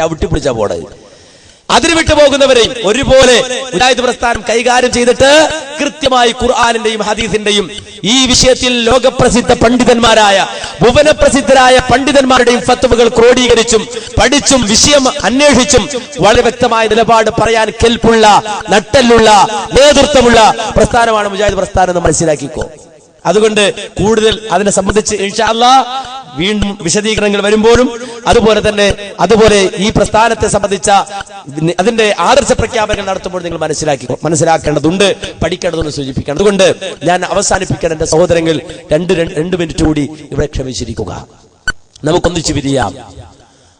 ചവിട്ടിപ്പിടിച്ച പോടത്. അതിന് വിട്ടുപോകുന്നവരെയും ഒരുപോലെ മുജാഹിദ് പ്രസ്ഥാനം കൈകാര്യം ചെയ്തിട്ട് കൃത്യമായി ഖുർആനിന്റെയും ഹദീസിന്റെയും ഈ വിഷയത്തിൽ ലോകപ്രസിദ്ധ പണ്ഡിതന്മാരായ ഭുവനപ്രസിദ്ധരായ പണ്ഡിതന്മാരുടെയും ഫത്വകൾ ക്രോഡീകരിച്ചും പഠിച്ചും വിഷയം അന്വേഷിച്ചും വളരെ വ്യക്തമായ നിലപാട് പറയാൻ കെൽപ്പുള്ള നട്ടലുള്ള നേതൃത്വമുള്ള പ്രസ്ഥാനമാണ് മുജാഹിദ് പ്രസ്ഥാനം എന്ന് മനസ്സിലാക്കിക്കോ. അതുകൊണ്ട് കൂടുതൽ അതിനെ സംബന്ധിച്ച് ഇൻഷാ അല്ലാഹ് വീണ്ടും വിശദീകരണങ്ങൾ വരുമ്പോഴും അതുപോലെ ഈ പ്രസ്ഥാനത്തെ സംബന്ധിച്ച അതിന്റെ ആദർശ പ്രഖ്യാപനങ്ങൾ നടത്തുമ്പോൾ നിങ്ങൾ മനസ്സിലാക്കേണ്ടതുണ്ട്, പഠിക്കേണ്ടതുണ്ട്, സൂചിപ്പിക്കണം. അതുകൊണ്ട് ഞാൻ അവസാനിപ്പിക്കാൻ എന്റെ സഹോദരങ്ങൾ 2 മിനിറ്റ് കൂടി ഇവിടെ ക്ഷമിച്ചിരിക്കുക. നമുക്കൊന്നിച്ചു വിരിയാം.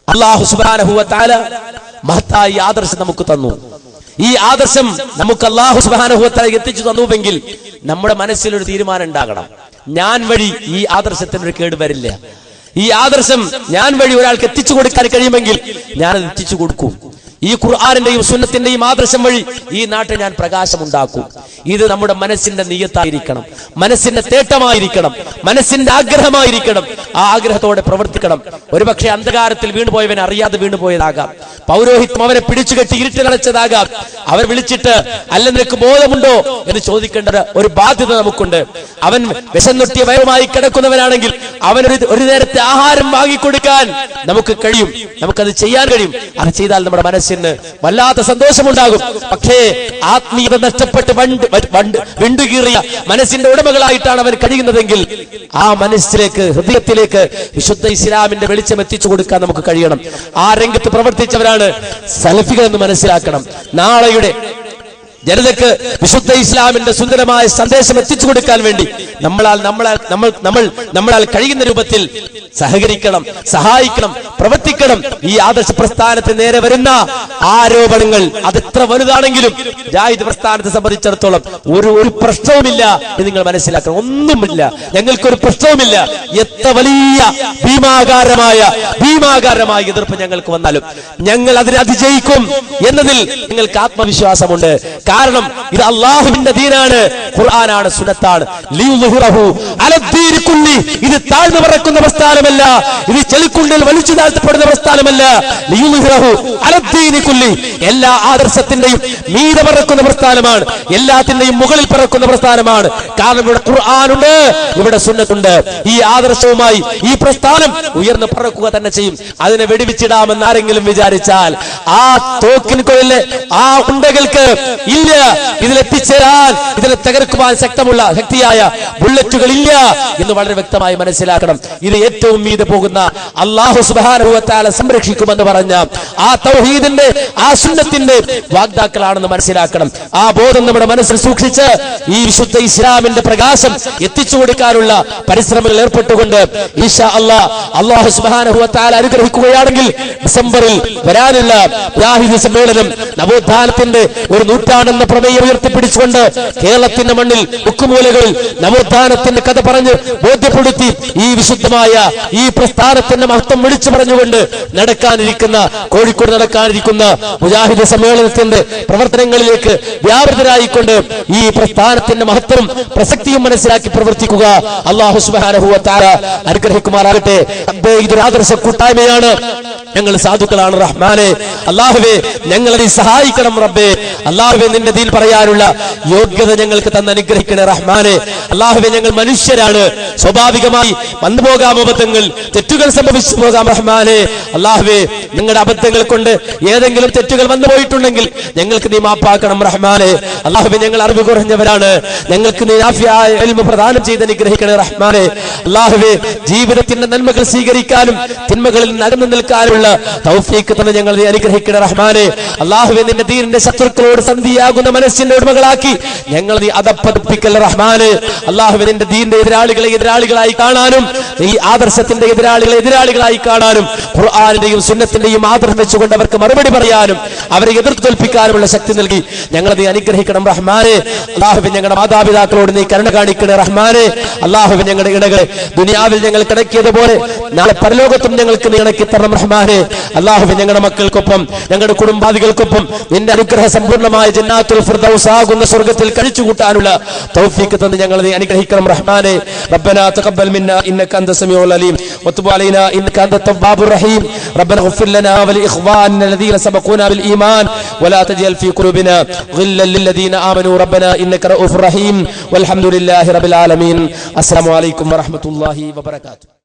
അല്ലാഹു സുബ്ഹാനഹു വ തആല മഹത്തായ ആദർശം നമുക്ക് തന്നു. ഈ ആദർശം നമുക്ക് അല്ലാഹു സുബ്ഹാനഹു വ തആല എത്തിച്ചു തന്നുവെങ്കിൽ നമ്മുടെ മനസ്സിൽ ഒരു തീരുമാനം ഉണ്ടാകണം. ഞാൻ വഴി ഈ ആദർശത്തിന് കേട് വരില്ല. ഈ ആദർശം ഞാൻ വഴി ഒരാൾക്ക് എത്തിച്ചു കൊടുക്കാൻ കഴിയുമെങ്കിൽ ഞാനത് എത്തിച്ചു കൊടുക്കും. ഈ ഖുർആനിന്റെയും സുന്നത്തിന്റെയും ആദർശം വഴി ഈ നാട്ടിൽ ഞാൻ പ്രകാശമുണ്ടാക്കും. ഇത് നമ്മുടെ മനസ്സിന്റെ നിയത്തായിരിക്കണം, മനസ്സിന്റെ തേട്ടമായിരിക്കണം, മനസ്സിന്റെ ആഗ്രഹമായിരിക്കണം. ആ ആഗ്രഹത്തോടെ പ്രവർത്തിക്കണം. ഒരുപക്ഷെ അന്ധകാരത്തിൽ വീണുപോയവൻ അറിയാതെ വീണുപോയതാകാം. പൗരോഹിത്യം അവനെ പിടിച്ചുകെട്ടി ഇരുട്ടിലടച്ചതാകാം. അവർ വിളിച്ചിട്ട് അല്ല നിനക്ക് ബോധമുണ്ടോ എന്ന് ചോദിക്കേണ്ട ഒരു ബാധ്യത നമുക്കുണ്ട്. അവൻ വിശന്നൊട്ടിയ വയറുമായി കിടക്കുന്നവനാണെങ്കിൽ അവനൊരു ഒരു നേരത്തെ ആഹാരം വാങ്ങിക്കൊടുക്കാൻ നമുക്ക് കഴിയും, നമുക്കത് ചെയ്യാൻ കഴിയും. അത് ചെയ്താൽ നമ്മുടെ മനസ്സിന് വല്ലാത്ത സന്തോഷമുണ്ടാകും. പക്ഷേ ആത്മീയത നഷ്ടപ്പെട്ട് വിണ്ടുകീറിയ മനസ്സിന്റെ ഉടമകളായിട്ടാണ് അവൻ കഴിയുന്നതെങ്കിൽ ആ മനസ്സിലേക്ക്, ഹൃദയത്തിലേക്ക് വിശുദ്ധ ഇസ്ലാമിന്റെ വെളിച്ചം എത്തിച്ചു കൊടുക്കാൻ നമുക്ക് കഴിയണം. ആ രംഗത്ത് പ്രവർത്തിച്ചവരാണ് സലഫികൾ എന്ന് മനസ്സിലാക്കണം. നാളെയുടെ ജനതയ്ക്ക് വിശുദ്ധ ഇസ്ലാമിന്റെ സുന്ദരമായ സന്ദേശം എത്തിച്ചു കൊടുക്കാൻ വേണ്ടി നമ്മളാൽ കഴിയുന്ന രൂപത്തിൽ സഹകരിക്കണം, സഹായിക്കണം, പ്രവർത്തിക്കണം. ഈ ആദർശ പ്രസ്ഥാനത്തിന് നേരെ വരുന്ന ആരോപണങ്ങൾ അതെത്ര വലുതാണെങ്കിലും മുജാഹിദ് പ്രസ്ഥാനത്തെ സംബന്ധിച്ചിടത്തോളം ഒരു പ്രശ്നവുമില്ല എന്ന് നിങ്ങൾ മനസ്സിലാക്കണം. ഒന്നുമില്ല, ഞങ്ങൾക്കൊരു പ്രശ്നവുമില്ല. എത്ര വലിയ ഭീമാകാരമായ എതിർപ്പ് ഞങ്ങൾക്ക് വന്നാലും ഞങ്ങൾ അതിനെ അതിജയിക്കും എന്നതിൽ നിങ്ങൾക്ക് ആത്മവിശ്വാസമുണ്ട്. കാരണം ഇത് അല്ലാഹുവിന്റെ ദീനാണ്, ഖുർആനാണ്, സുന്നത്താണ്. ഇത് താഴ്ന്നു പറക്കുന്ന പ്രസ്ഥാനമല്ല, ഇത് ചെളിക്കുണ്ടിൽ വലിച്ചു താഴ്ത്തപ്പെടുന്ന പ്രസ്ഥാനമല്ല. എല്ലാ ആദർശത്തിന്റെയും മീതെ പറക്കുന്ന പ്രസ്ഥാനമാണ്, എല്ലാത്തിന്റെയും മുകളിൽ പറക്കുന്ന പ്രസ്ഥാനമാണ്. കാരണം ഇവിടെ ഖുർആനുണ്ട്, ഇവിടെ സുന്നത്തുണ്ട്. ഈ ആദർശവുമായി ഈ പ്രസ്ഥാനം ഉയർന്നു പറക്കുക തന്നെ ചെയ്യും. അതിനെ വെടിവെച്ചിടാമെന്ന് ആരെങ്കിലും വിചാരിച്ചാൽ ആ തോക്കിൻകൊള്ളിലെ ആ ഉണ്ടകൾക്ക് ഇല്ല, ഇതിലെത്തിച്ചേരാൻ, ഇതിനെ തകർക്കുവാൻ ശക്തിയായ ബുള്ളറ്റുകൾ ഇല്ല എന്ന് വളരെ വ്യക്തമായി മനസ്സിലാക്കണം. ഇത് ഏറ്റവും മീതെ പോകുന്ന അല്ലാഹു സുബ്ഹാനഹു വ തആല സംരക്ഷിക്കുമെന്ന് പറഞ്ഞ ആ തൗഹീദിന്റെ, ആ സുന്നത്തിന്റെ വാഗ്ദാക്കളാണെന്ന് മനസ്സിലാക്കണം. ആ ബോധം നമ്മുടെ മനസ്സിൽ സൂക്ഷിച്ച് ഈ വിശുദ്ധ ഇസ്ലാമിന്റെ പ്രകാശം എത്തിച്ചു കൊടുക്കാനുള്ള പരിശ്രമങ്ങൾ ഏർപ്പെട്ടുകൊണ്ട് ഇൻഷാ അല്ലാഹ് അല്ലാഹു സുബ്ഹാനഹു വ തആല അനുഗ്രഹിക്കുകയാണെങ്കിൽ ഡിസംബറിൽ വരാനുള്ള മുജാഹിദ് സമ്മേളനം നവോത്ഥാനത്തിന്റെ ഒരു നൂറ്റാണ്ടെന്ന പ്രമേയം ഉയർത്തിപ്പിടിച്ചുകൊണ്ട് കേരളത്തിന്റെ മണ്ണിൽ മുക്കുമൂലകളിൽ നവോത്ഥാനത്തിന്റെ കഥ പറഞ്ഞ് ബോധ്യപ്പെടുത്തി ഈ വിശുദ്ധമായ ഈ പ്രസ്ഥാനത്തിന്റെ മഹത്വം വിളിച്ചു പറഞ്ഞുകൊണ്ട് കോഴിക്കോട് നടക്കാനിരിക്കുന്ന മുജാഹിദ് സമ്മേളനത്തിന്റെ പ്രവർത്തനങ്ങളിലേക്ക് വ്യാപൃതരായിക്കൊണ്ട് ഈ പ്രസ്ഥാനത്തിന്റെ മഹത്വം പ്രസക്തിയും മനസ്സിലാക്കി പ്രവർത്തിക്കുക. അല്ലാഹു സുബ്ഹാനഹു വ തആല അനുഗ്രഹിക്കുമാറാകട്ടെ. റബ്ബേ, ഇതൊരു ആദർശ കൂട്ടായ്മയാണ്, ഞങ്ങൾ സാധുക്കളാണ് റഹ്മാനെ. അല്ലാഹുവേ, ഞങ്ങളെ സഹായിക്കണം റബ്ബേ. അല്ലാഹുവേ, നിന്റെ ദീൻ പറയാനുള്ള യോഗ്യത ഞങ്ങൾക്ക് തന്ന് അനുഗ്രഹിക്കണേ റഹ്മാനെ. അല്ലാഹുവേ, ഞങ്ങൾ മനുഷ്യരാണ്, സ്വാഭാവികമായി വന്നുപോകാം അബദ്ധങ്ങൾ, തെറ്റുകൾ സംഭവിച്ചു പോകാം റഹ്മാനെ. അല്ലാഹുവേ, ഞങ്ങളുടെ അബദ്ധങ്ങൾ കൊണ്ട് ഏതെങ്കിലും തെറ്റുകൾ വന്നു പോയിട്ടുണ്ടെങ്കിൽ ഞങ്ങൾക്ക് നീ മാപ്പാക്കണം റഹ്മാനെ. അല്ലാഹുവേ, ഞങ്ങൾ അറിവ് കുറഞ്ഞവരാണ്, ഞങ്ങൾക്ക് നീ നാഫിയായ ഇൽമു പ്രദാനം ചെയ്ത് അനുഗ്രഹിക്കണേ റഹ്മാനെ. അല്ലാഹുവേ, ജീവിതത്തിന്റെ നന്മകൾ സ്വീകരിക്കാനും തിന്മകളിൽ നടന്നു നിൽക്കാനുള്ള തൗഫീഖ് തന്നെ ഞങ്ങൾ നീ അനുഗ്രഹിക്കണേ റഹ്മാനെ. അല്ലാഹുവേ, നിന്റെ ദീനിന്റെ ശത്രുക്കളോട് സന്ധിയാകുന്ന മനസ്സിന്റെ ഉടമകളാക്കി ഞങ്ങൾ നീ അധപ്പതിപ്പിക്കൽ റഹ്മാനെ. അല്ലാഹുവേ, നിന്റെ ദീനിന്റെ എതിരാളികളെ എതിരാളികളായി കാണാനും ഈ ആദർശത്തിന്റെ എതിരാളികളെ എതിരാളികളായി കാണാനും ഖുർആനിന്റെയും സുന്നത്തിന്റെയും ആദർശം വെച്ചുകൊണ്ട് അവർക്ക് മറുപടി പറയാനും അവരെ എതിർത്ത് തോൽപ്പിക്കാനുമുള്ള ശക്തി നൽകി ഞങ്ങൾ നീ അനുഗ്രഹിക്കണം റഹ്മാനെ. അല്ലാഹുവേ, ഞങ്ങളുടെ മാതാപിതാക്കളോട് നീ കരുണ കാണിക്കണേ റഹ്മാനെ. അല്ലാഹുവേ, ഞങ്ങളുടെ ഇണകളെ ദുനിയാവിൽ ഞങ്ങൾ കിടക്കിയതുപോലെ നാളെ പരലോകത്തും ഞങ്ങൾക്ക് നീ ഇണക്കി തരണം റഹ്മാനെ. റഹ്മാനെ. അല്ലാഹുവേ, ഞങ്ങളുടെ മക്കൾക്കൊപ്പം ഞങ്ങളുടെ കുടുംബാദികൾക്കൊപ്പം നിന്റെ അനുഗ്രഹ സമ്പൂർണ്ണമായ ജന്നാത്തുൽ ഫിർദൗസ് ആകുന്ന സ്വർഗ്ഗത്തിൽ കഴിച്ചുകൂട്ടാനുള്ള തൗഫീഖ് തന്ന് ഞങ്ങളെ നീ അനുഗ്രഹിക്കണം റഹ്മാനെ. റബ്ബനാ തഖബ്ബൽ മിന്നാ ഇന്നക അൻത സമീഉൽ അലീം വതുബ് അലൈനാ ഇന്നക അൻത തവ്വാബുർ റഹീം. റബ്ബനാ ഇഗ്ഫിർ ലനാ വലിഇഖ്വാനിനാ الذين سبقونا بالإيمان ولا تجعل في قلوبنا غلا للذين آمنوا ربنا إنك رؤوف رحيم والحمد لله رب العالمين. السلام عليكم ورحمة الله وبركاته.